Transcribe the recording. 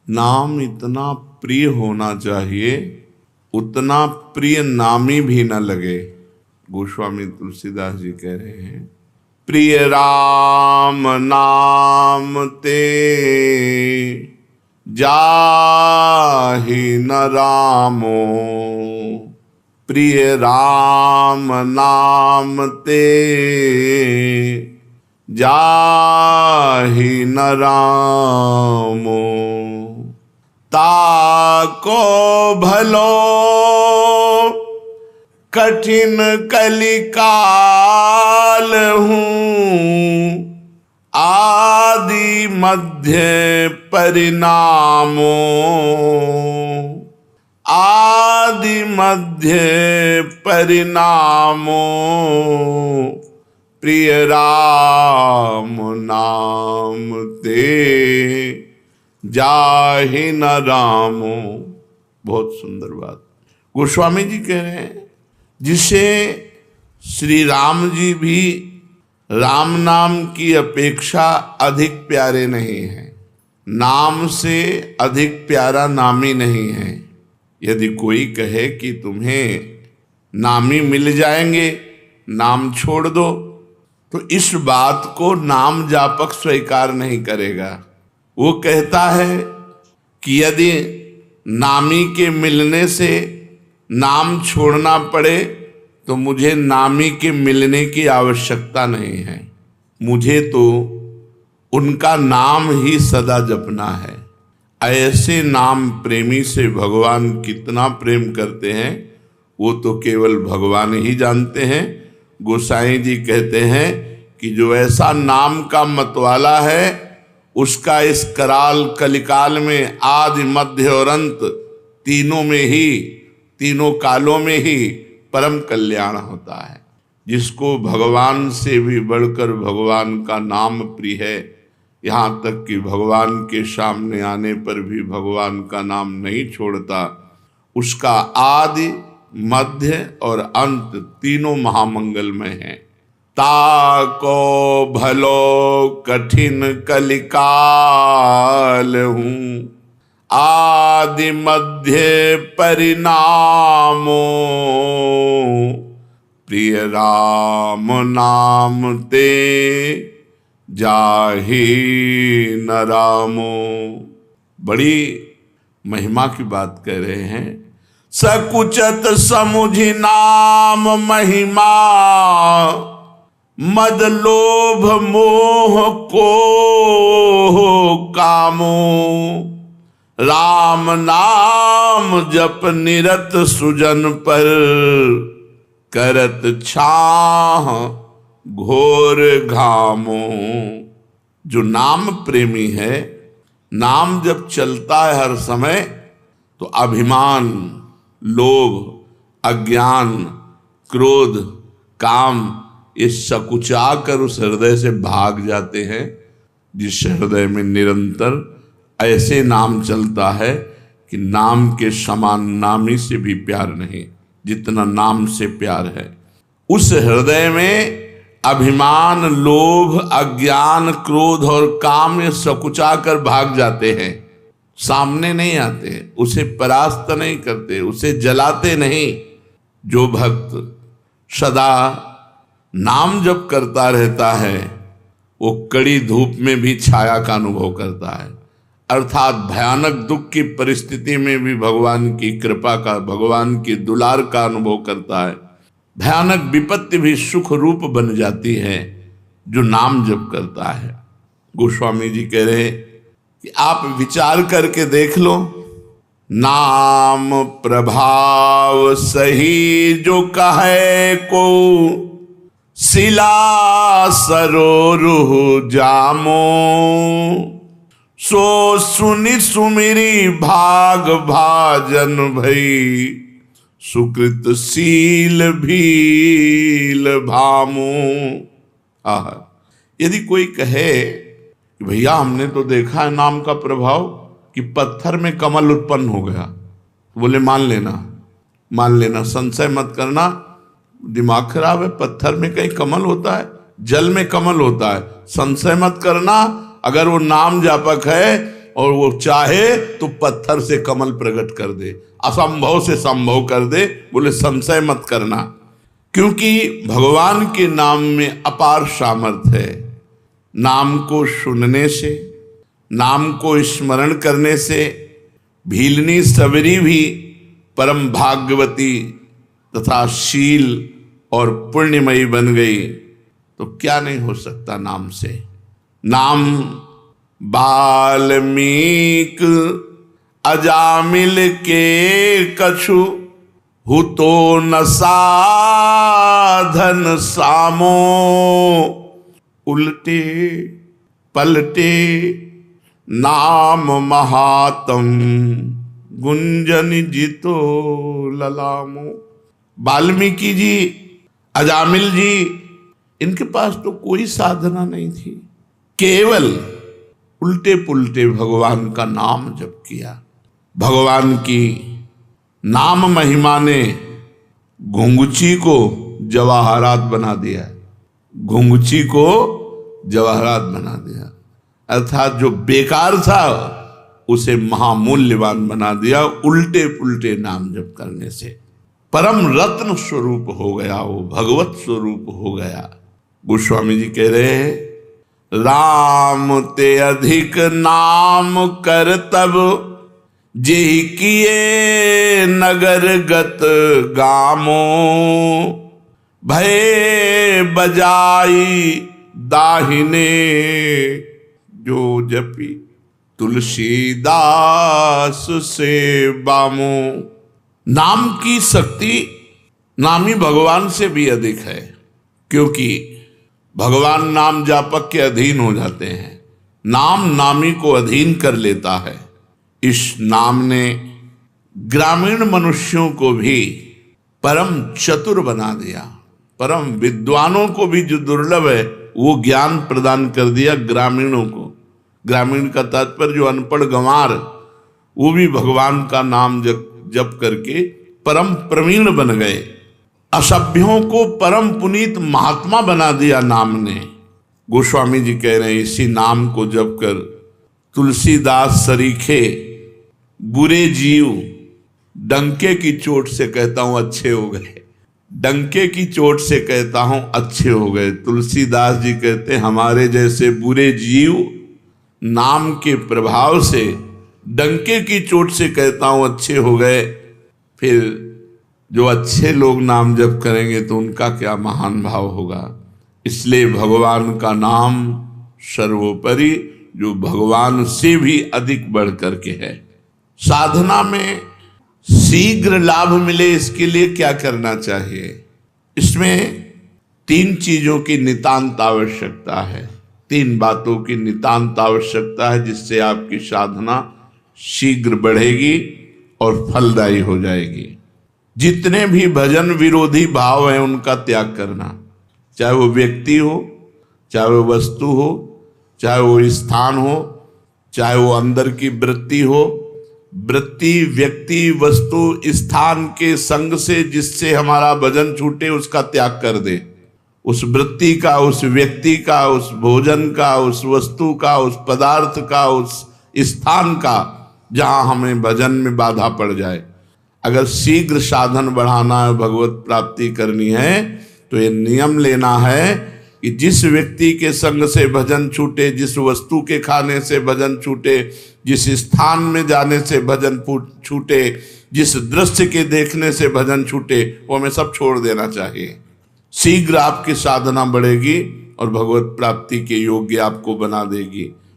नाम इतना प्रिय होना चाहिए, उतना प्रिय नामी भी न लगे। गोस्वामी तुलसीदास जी कह रहे हैं, प्रिय राम नाम ते जाहि न रामो, प्रिय राम नाम ते जाहि न रामो, ताको भलो कठिन कलिकाल हूँ, आदि मध्य परिणामो, आदि मध्य परिणामो, प्रिय राम नाम ते जाहि न रामो। बहुत सुंदर बात गोस्वामी जी कह रहे हैं, जिसे श्री राम जी भी राम नाम की अपेक्षा अधिक प्यारे नहीं हैं, नाम से अधिक प्यारा नामी नहीं है। यदि कोई कहे कि तुम्हें नामी मिल जाएंगे, नाम छोड़ दो, तो इस बात को नाम जापक स्वीकार नहीं करेगा। वो कहता है कि यदि नामी के मिलने से नाम छोड़ना पड़े तो मुझे नामी के मिलने की आवश्यकता नहीं है, मुझे तो उनका नाम ही सदा जपना है। ऐसे नाम प्रेमी से भगवान कितना प्रेम करते हैं वो तो केवल भगवान ही जानते हैं। गोसाई जी कहते हैं कि जो ऐसा नाम का मतवाला है उसका इस कराल कलिकाल में आदि मध्य और अंत तीनों में ही, तीनों कालों में ही परम कल्याण होता है। जिसको भगवान से भी बढ़कर भगवान का नाम प्रिय है, यहाँ तक कि भगवान के सामने आने पर भी भगवान का नाम नहीं छोड़ता, उसका आदि मध्य और अंत तीनों महामंगलमय हैं। ताको भलो कठिन कलिकाल हूँ, आदि मध्य परिणामो, प्रिय राम नाम ते जाहि न रामो। बड़ी महिमा की बात कह रहे हैं। सकुचत समुझि नाम महिमा, मद लोभ मोह को कामो, राम नाम जप निरत सुजन पर, करत छाह घोर घामो। जो नाम प्रेमी है, नाम जब चलता है हर समय तो अभिमान, लोभ, अज्ञान, क्रोध, काम ये सकुचा कर उस हृदय से भाग जाते हैं। जिस हृदय में निरंतर ऐसे नाम चलता है कि नाम के समान नामी से भी प्यार नहीं, जितना नाम से प्यार है, उस हृदय में अभिमान, लोभ, अज्ञान, क्रोध और काम ये सकुचा कर भाग जाते हैं, सामने नहीं आते, उसे परास्त नहीं करते, उसे जलाते नहीं। जो भक्त सदा नाम जप करता रहता है वो कड़ी धूप में भी छाया का अनुभव करता है, अर्थात भयानक दुख की परिस्थिति में भी भगवान की कृपा का, भगवान की दुलार का अनुभव करता है। भयानक विपत्ति भी सुख रूप बन जाती है जो नाम जप करता है। गोस्वामी जी कह रहे कि आप विचार करके देख लो, नाम प्रभाव सही जो कहे को, शिला सरोरुह जामो, सो सुनि सुमिरी भाग भाजन भई, सुकृत शील भील भामो। आह, यदि कोई कहे कि भैया हमने तो देखा है नाम का प्रभाव कि पत्थर में कमल उत्पन्न हो गया, बोले मान लेना, संशय मत करना, दिमाग खराब है। पत्थर में कहीं कमल होता है? जल में कमल होता है, संशय मत करना। अगर वो नाम जापक है और वो चाहे तो पत्थर से कमल प्रकट कर दे, असंभव से संभव कर दे। बोले संशय मत करना, क्योंकि भगवान के नाम में अपार सामर्थ्य है। नाम को सुनने से, नाम को स्मरण करने से भीलनी सबरी भी परम भाग्यवती तथा शील और पुण्यमयी बन गई। तो क्या नहीं हो सकता नाम से। नाम वाल्मीक अजामिल के कछु, हु तो न साधन सामो। उल्टे पलटे नाम महातम, गुंजन जितो ललामो। वाल्मीकि जी, अजामिल जी, इनके पास तो कोई साधना नहीं थी, केवल उल्टे पुल्टे भगवान का नाम जप किया। भगवान की नाम महिमा ने घुंघची को जवाहरात बना दिया, घुंघची को जवाहरात बना दिया, अर्थात जो बेकार था उसे महामूल्यवान बना दिया उल्टे पुल्टे नाम जप करने से। परम रत्न स्वरूप हो गया, वो भगवत स्वरूप हो गया। गोस्वामी जी कह रहे हैं, राम ते अधिक नाम कर तब, जेहि किए नगर गत गामो। भय बजाई दाहिने, जो जपी तुलसीदास से बामो। नाम की शक्ति नामी भगवान से भी अधिक है, क्योंकि भगवान नाम जापक के अधीन हो जाते हैं, नाम नामी को अधीन कर लेता है। इस नाम ने ग्रामीण मनुष्यों को भी परम चतुर बना दिया, परम विद्वानों को भी जो दुर्लभ है वो ज्ञान प्रदान कर दिया ग्रामीणों को। ग्रामीण का तात्पर्य जो अनपढ़ गंवार, वो भी भगवान का नाम जप करके परम प्रवीण बन गए। असभ्यों को परम पुनीत महात्मा बना दिया नाम ने। गोस्वामी जी कह रहे हैं, इसी नाम को जप कर तुलसीदास सरीखे बुरे जीव डंके की चोट से कहता हूं अच्छे हो गए, डंके की चोट से कहता हूं अच्छे हो गए। तुलसीदास जी कहते हैं, हमारे जैसे बुरे जीव नाम के प्रभाव से डंके की चोट से कहता हूं अच्छे हो गए। फिर जो अच्छे लोग नाम जप करेंगे तो उनका क्या महान भाव होगा। इसलिए भगवान का नाम सर्वोपरि, जो भगवान से भी अधिक बढ़ करके है। साधना में शीघ्र लाभ मिले, इसके लिए क्या करना चाहिए? इसमें 3 चीजों की नितांत आवश्यकता है, 3 बातों की नितांत आवश्यकता है, जिससे आपकी साधना शीघ्र बढ़ेगी और फलदायी हो जाएगी। जितने भी भजन विरोधी भाव हैं उनका त्याग करना, चाहे वो व्यक्ति हो, चाहे वो वस्तु हो, चाहे वो स्थान हो, चाहे वो अंदर की वृत्ति हो। वृत्ति, व्यक्ति, वस्तु, स्थान के संग से जिससे हमारा भजन छूटे उसका त्याग कर दे। उस वृत्ति का, उस व्यक्ति का, उस भोजन का, उस वस्तु का, उस पदार्थ का, उस स्थान का, जहां हमें भजन में बाधा पड़ जाए। अगर शीघ्र साधन बढ़ाना है, भगवत प्राप्ति करनी है, तो ये नियम लेना है कि जिस व्यक्ति के संग से भजन छूटे, जिस वस्तु के खाने से भजन छूटे, जिस स्थान में जाने से भजन छूटे, जिस दृश्य के देखने से भजन छूटे, वो हमें सब छोड़ देना चाहिए। शीघ्र आपकी साधना बढ़ेगी और भगवत प्राप्ति के योग्य आपको बना देगी।